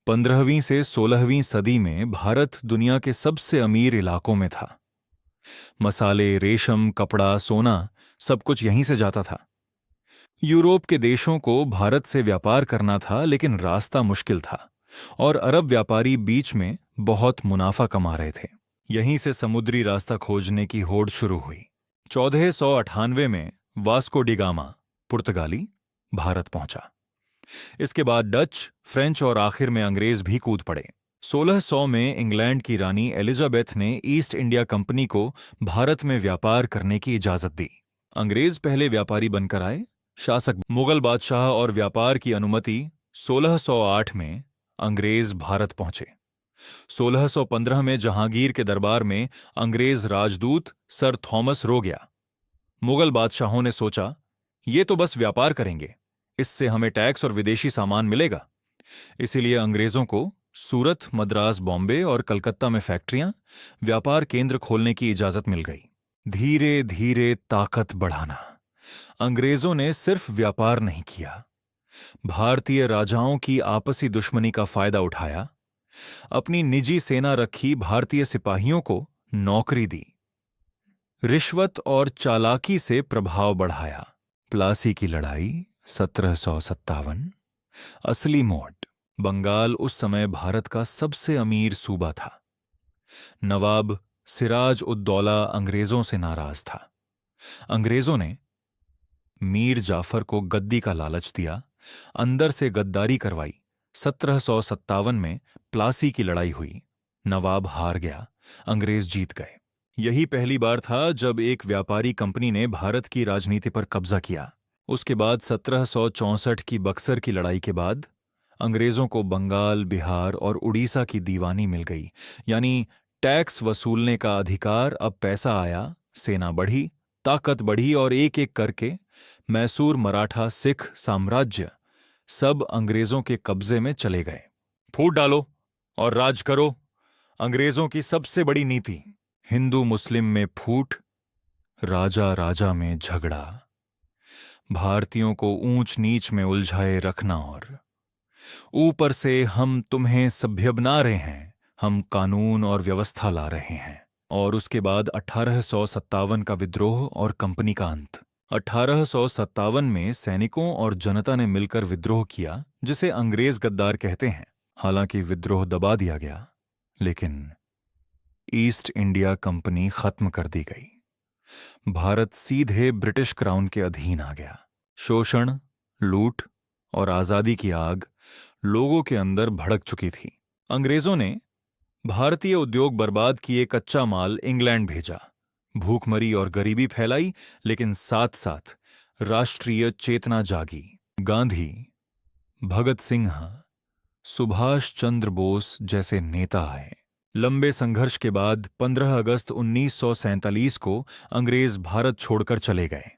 15वीं से 16वीं सदी में भारत दुनिया के सबसे अमीर इलाकों में था। मसाले, रेशम, कपड़ा, सोना सब कुछ यहीं से जाता था। यूरोप के देशों को भारत से व्यापार करना था, लेकिन रास्ता मुश्किल था और अरब व्यापारी बीच में बहुत मुनाफा कमा रहे थे। यहीं से समुद्री रास्ता खोजने की होड़ शुरू हुई। 1498 में वास्को डी गामा, पुर्तगाली, भारत पहुंचा। इसके बाद डच, फ्रेंच और आखिर में अंग्रेज भी कूद पड़े। 1600 में इंग्लैंड की रानी एलिजाबेथ ने ईस्ट इंडिया कंपनी को भारत में व्यापार करने की इजाजत दी। अंग्रेज पहले व्यापारी बनकर आए, शासक मुगल बादशाह और व्यापार की अनुमति। 1608 में अंग्रेज भारत पहुंचे। 1615 में जहांगीर के दरबार में अंग्रेज राजदूत सर थॉमस रो गया। मुगल बादशाहों ने सोचा, ये तो बस व्यापार करेंगे, इससे हमें टैक्स और विदेशी सामान मिलेगा। इसीलिए अंग्रेजों को सूरत, मद्रास, बॉम्बे और कलकत्ता में फैक्ट्रियां, व्यापार केंद्र खोलने की इजाजत मिल गई। धीरे धीरे ताकत बढ़ाना। अंग्रेजों ने सिर्फ व्यापार नहीं किया, भारतीय राजाओं की आपसी दुश्मनी का फायदा उठाया, अपनी निजी सेना रखी भारतीय सिपाहियों को नौकरी दी, रिश्वत और चालाकी से प्रभाव बढ़ाया। प्लासी की लड़ाई 1757। असली मोड़। बंगाल उस समय भारत का सबसे अमीर सूबा था। नवाब सिराज उद दौला अंग्रेजों से नाराज था। अंग्रेजों ने मीर जाफर को गद्दी का लालच दिया, अंदर से गद्दारी करवाई। 1757 में प्लासी की लड़ाई हुई। नवाब हार गया, अंग्रेज जीत गए। यही पहली बार था जब एक व्यापारी कंपनी ने भारत की राजनीति पर कब्जा किया। उसके बाद 1764 की बक्सर की लड़ाई के बाद अंग्रेजों को बंगाल, बिहार और उड़ीसा की दीवानी मिल गई, यानी टैक्स वसूलने का अधिकार। अब पैसा आया, सेना बढ़ी, ताकत बढ़ी और एक एक करके मैसूर, मराठा, सिख साम्राज्य सब अंग्रेजों के कब्जे में चले गए। फूट डालो और राज करो, अंग्रेजों की सबसे बड़ी नीति। हिंदू मुस्लिम में फूट, राजा राजा में झगड़ा, भारतीयों को ऊंच नीच में उलझाए रखना और ऊपर से हम तुम्हें सभ्य बना रहे हैं, हम कानून और व्यवस्था ला रहे हैं। और उसके बाद 1857 का विद्रोह और कंपनी का अंत। 1857 में सैनिकों और जनता ने मिलकर विद्रोह किया, जिसे अंग्रेज गद्दार कहते हैं। हालांकि विद्रोह दबा दिया गया, लेकिन ईस्ट इंडिया कंपनी खत्म कर दी गई। भारत सीधे ब्रिटिश क्राउन के अधीन आ गया। शोषण, लूट और आजादी की आग लोगों के अंदर भड़क चुकी थी। अंग्रेजों ने भारतीय उद्योग बर्बाद किए, कच्चा माल इंग्लैंड भेजा, भूखमरी और गरीबी फैलाई, लेकिन साथ साथ राष्ट्रीय चेतना जागी। गांधी, भगत सिंह, सुभाष चंद्र बोस जैसे नेता आए। लंबे संघर्ष के बाद 15 अगस्त 1947 को अंग्रेज भारत छोड़कर चले गए।